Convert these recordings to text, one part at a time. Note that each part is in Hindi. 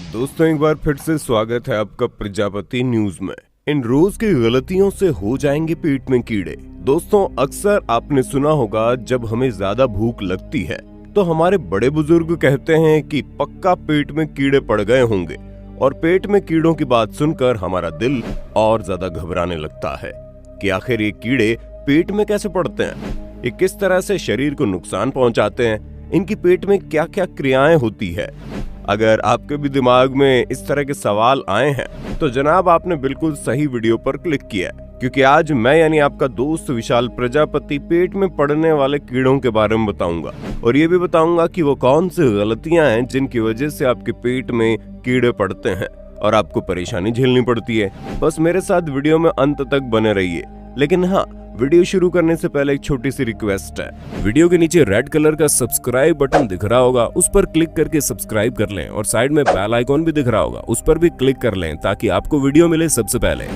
दोस्तों एक बार फिर से स्वागत है आपका प्रजापति न्यूज में। इन रोज की गलतियों से हो जाएंगे पेट में कीड़े। दोस्तों अक्सर आपने सुना होगा जब हमें ज्यादा भूख लगती है तो हमारे बड़े बुजुर्ग कहते हैं कि पक्का पेट में कीड़े पड़ गए होंगे, और पेट में कीड़ों की बात सुनकर हमारा दिल और ज्यादा घबराने लगता है कि आखिर ये कीड़े पेट में कैसे पड़ते हैं, ये किस तरह से शरीर को नुकसान पहुंचाते हैं, इनकी पेट में क्या क्या क्रियाएं होती है। अगर आपके भी दिमाग में इस तरह के सवाल आए हैं तो जनाब आपने बिल्कुल सही वीडियो पर क्लिक किया है, क्योंकि आज मैं यानी आपका दोस्त विशाल प्रजापति पेट में पड़ने वाले कीड़ों के बारे में बताऊंगा, और ये भी बताऊंगा कि वो कौन सी गलतियां हैं जिनकी वजह से आपके पेट में कीड़े पड़ते हैं और आपको परेशानी झेलनी पड़ती है। बस मेरे साथ वीडियो में अंत तक बने रहिए। लेकिन हाँ, वीडियो शुरू करने से पहले एक छोटी सी रिक्वेस्ट है। वीडियो के नीचे रेड कलर का सब्सक्राइब बटन दिख रहा होगा, उस पर क्लिक करके सब्सक्राइब कर लें, और साइड में बेल आइकॉन भी दिख रहा होगा, उस पर भी क्लिक कर लें ताकि आपको वीडियो मिले सबसे पहले।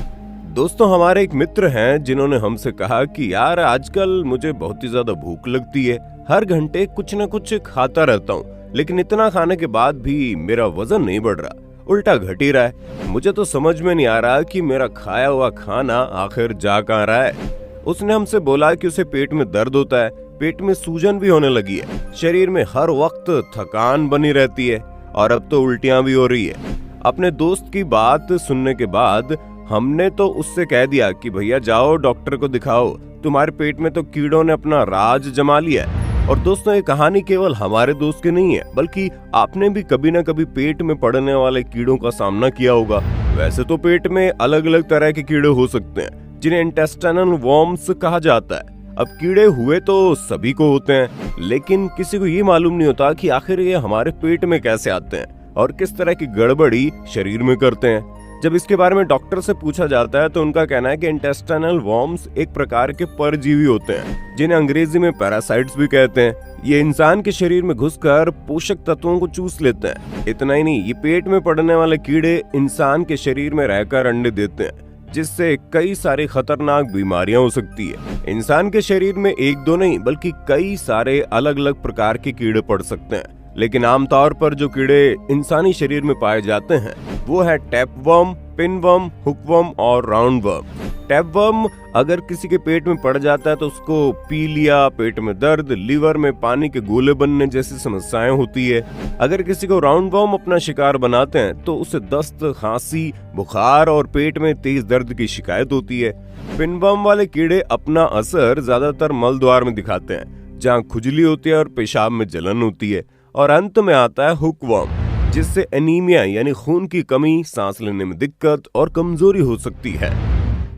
दोस्तों हमारे एक मित्र हैं जिन्होंने हमसे कहा कि यार आजकल मुझे बहुत ही ज्यादा भूख लगती है, हर घंटे कुछ न कुछ खाता रहता हूँ, लेकिन इतना खाने के बाद भी मेरा वजन नहीं बढ़ रहा, उल्टा घट ही रहा है। मुझे तो समझ में नहीं आ रहा कि मेरा खाया हुआ खाना आखिर जा कहाँ रहा है। उसने हमसे बोला कि उसे पेट में दर्द होता है, पेट में सूजन भी होने लगी है, शरीर में हर वक्त थकान बनी रहती है, और अब तो उल्टियां भी हो रही है। अपने दोस्त की बात सुनने के बाद हमने तो उससे कह दिया कि भैया जाओ डॉक्टर को दिखाओ, तुम्हारे पेट में तो कीड़ों ने अपना राज जमा लिया है। और दोस्तों ये कहानी केवल हमारे दोस्त की नहीं है, बल्कि आपने भी कभी न कभी पेट में पड़ने वाले कीड़ों का सामना किया होगा। वैसे तो पेट में अलग अलग तरह के कीड़े हो सकते हैं जिन्हें इंटेस्टाइनल वर्म्स कहा जाता है। अब कीड़े हुए तो सभी को होते हैं, लेकिन किसी को ये मालूम नहीं होता कि आखिर ये हमारे पेट में कैसे आते हैं और किस तरह की गड़बड़ी शरीर में करते हैं। जब इसके बारे में डॉक्टर से पूछा जाता है तो उनका कहना है कि इंटेस्टाइनल वर्म्स एक प्रकार के परजीवी होते हैं जिन्हें अंग्रेजी में पैरासाइट्स भी कहते हैं। ये इंसान के शरीर में घुसकर पोषक तत्वों को चूस लेते हैं। इतना ही नहीं, ये पेट में पड़ने वाले कीड़े इंसान के शरीर में रहकर अंडे देते हैं, जिससे कई सारी खतरनाक बीमारियां हो सकती है। इंसान के शरीर में एक दो नहीं बल्कि कई सारे अलग अलग प्रकार के कीड़े पड़ सकते हैं, लेकिन आमतौर पर जो कीड़े इंसानी शरीर में पाए जाते हैं वो है टैपवर्म, पिनवर्म, हुकवर्म और राउंडवर्म। टैपवर्म अगर किसी के पेट में पड़ जाता है तो उसको पीलिया, पेट में दर्द, लीवर में पानी के गोले बनने जैसी समस्याएं होती है। अगर किसी को राउंडवर्म अपना शिकार बनाते हैं तो उसे दस्त, खांसी, बुखार और पेट में तेज दर्द की शिकायत होती है। पिनवर्म वाले कीड़े अपना असर ज्यादातर मल द्वार में दिखाते हैं, जहाँ खुजली होती है और पेशाब में जलन होती है। और अंत में आता है हुकवर्म, जिससे एनीमिया यानी खून की कमी, सांस लेने में दिक्कत और कमजोरी हो सकती है।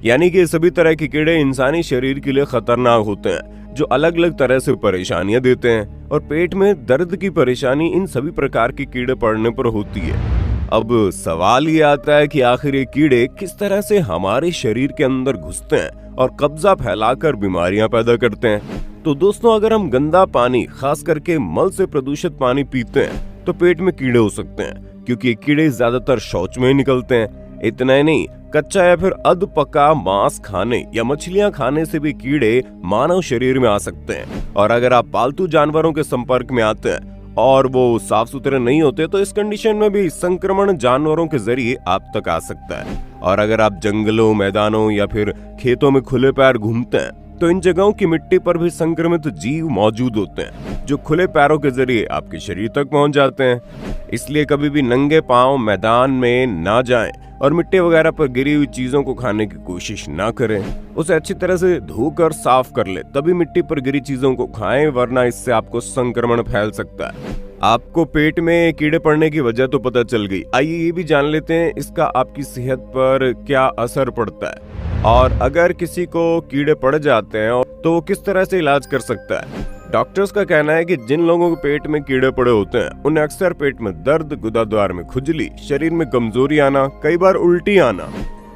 यानी कि सभी तरह के कीड़े इंसानी शरीर के लिए खतरनाक होते हैं, जो अलग अलग तरह से परेशानियां देते हैं, और पेट में दर्द की परेशानी इन सभी प्रकार के कीड़े पड़ने पर होती है। अब सवाल ये आता है कि आखिर ये कीड़े किस तरह से हमारे शरीर के अंदर घुसते हैं और कब्जा फैलाकर बीमारियां पैदा करते हैं। तो दोस्तों अगर हम गंदा पानी, खास करके मल से प्रदूषित पानी पीते हैं तो पेट में कीड़े हो सकते हैं, क्योंकि ये कीड़े ज्यादातर शौच में ही निकलते हैं। इतना ही नहीं, कच्चा या फिर अध पका मांस खाने या मछलियां खाने से भी कीड़े मानव शरीर में आ सकते हैं। और अगर आप पालतू जानवरों के संपर्क में आते हैं और वो साफ सुथरे नहीं होते तो इस कंडीशन में भी संक्रमण जानवरों के जरिए आप तक आ सकता है। और अगर आप जंगलों, मैदानों या फिर खेतों में खुले पैर घूमते हैं तो इन जगहों की मिट्टी पर भी संक्रमित जीव मौजूद होते हैं, जो खुले पैरों के जरिए आपके शरीर तक पहुंच जाते हैं। इसलिए कभी भी नंगे पांव मैदान में ना जाएं और मिट्टी वगैरह पर गिरी हुई चीजों को खाने की कोशिश ना करें। उसे अच्छी तरह से धोकर साफ कर ले, तभी मिट्टी पर गिरी चीजों को खाएं, वरना इससे आपको संक्रमण फैल सकता है। आपको पेट में कीड़े पड़ने की वजह तो पता चल गई, आइए ये भी जान लेते हैं इसका आपकी सेहत पर क्या असर पड़ता है, और अगर किसी को कीड़े पड़ जाते हैं तो वो किस तरह से इलाज कर सकता है। डॉक्टर्स का कहना है कि जिन लोगों के पेट में कीड़े पड़े होते हैं उन्हें अक्सर पेट में दर्द, गुदाद्वार में खुजली, शरीर में कमजोरी आना, कई बार उल्टी आना,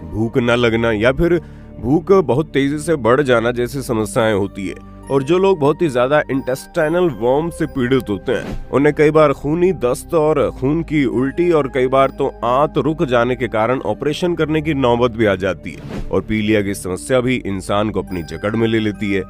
भूख न लगना या फिर भूख बहुत तेजी से बढ़ जाना जैसी समस्याएं होती है। और जो लोग बहुत ही ज्यादा इंटेस्टाइनल वर्म से पीड़ित होते हैं उन्हें कई बार खूनी दस्त और खून की उल्टी और कई बार तो आंत रुक जाने के कारण ऑपरेशन करने की नौबत भी आ जाती है। और पीलिया की समस्या भी इंसान को अपनी जकड़ में ले लेती है।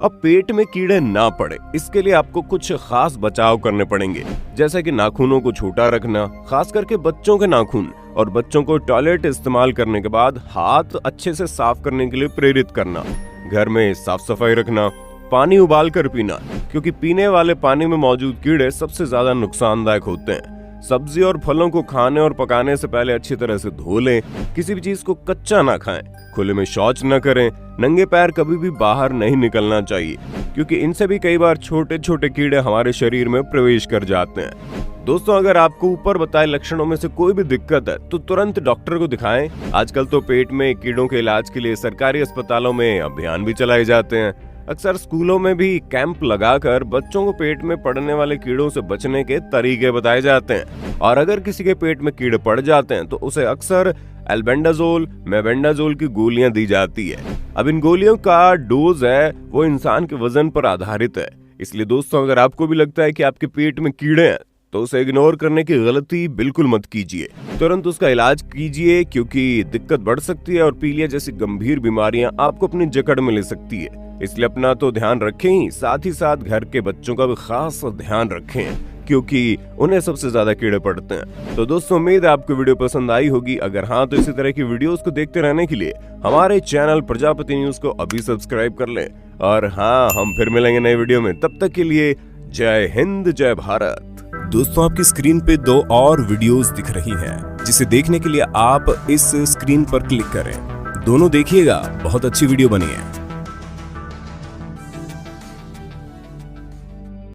अब पेट में कीड़े ना पड़े, इसके लिए आपको कुछ खास बचाव करने पड़ेंगे, जैसे कि नाखूनों को छोटा रखना, खास करके बच्चों के नाखून, और बच्चों को टॉयलेट इस्तेमाल करने के बाद हाथ अच्छे से साफ करने के लिए प्रेरित करना। घर में साफ सफाई रखना, पानी उबाल कर पीना, क्योंकि पीने वाले पानी में मौजूद कीड़े सबसे ज्यादा नुकसानदायक होते हैं। सब्जी और फलों को खाने और पकाने से पहले अच्छी तरह से धो लें। किसी भी चीज को कच्चा ना खाएं। खुले में शौच न करें। नंगे पैर कभी भी बाहर नहीं निकलना चाहिए, क्योंकि इनसे भी कई बार छोटे छोटे कीड़े हमारे शरीर में प्रवेश कर जाते हैं। दोस्तों, अगर आपको ऊपर बताए लक्षणों में से कोई भी दिक्कत है तो तुरंत डॉक्टर को दिखाएं। आजकल तो पेट में कीड़ों के इलाज के लिए सरकारी अस्पतालों में अभियान भी चलाए जाते हैं। अक्सर स्कूलों में भी कैंप लगाकर बच्चों को पेट में पड़ने वाले कीड़ों से बचने के तरीके बताए जाते हैं। और अगर किसी के पेट में कीड़े पड़ जाते हैं तो उसे अक्सर एल्बेंडाजोल, मेबेंडाजोल की गोलियां दी जाती है। अब इन गोलियों का डोज है वो इंसान के वजन पर आधारित है। इसलिए दोस्तों, अगर आपको भी लगता है कि आपके पेट में कीड़े हैं तो उसे इग्नोर करने की गलती बिल्कुल मत कीजिए। तुरंत उसका इलाज कीजिए, क्योंकि दिक्कत बढ़ सकती है और पीलिया जैसी गंभीर बीमारियां आपको अपनी जकड़ में ले सकती है। इसलिए अपना तो ध्यान रखें ही साथ घर के बच्चों का भी खास ध्यान रखें, क्योंकि उन्हें सबसे ज्यादा कीड़े पड़ते हैं। तो दोस्तों, उम्मीद है आपको वीडियो पसंद आई होगी। अगर हाँ, तो इसी तरह की वीडियोस को देखते रहने के लिए हमारे चैनल प्रजापति न्यूज को अभी सब्सक्राइब कर लें। और हाँ, हम फिर मिलेंगे नए वीडियो में। तब तक के लिए जय हिंद, जय भारत। दोस्तों, आपकी स्क्रीन पे 2 और वीडियोस दिख रही हैं, जिसे देखने के लिए आप इस स्क्रीन पर क्लिक करें। दोनों देखिएगा, बहुत अच्छी वीडियो बनी है।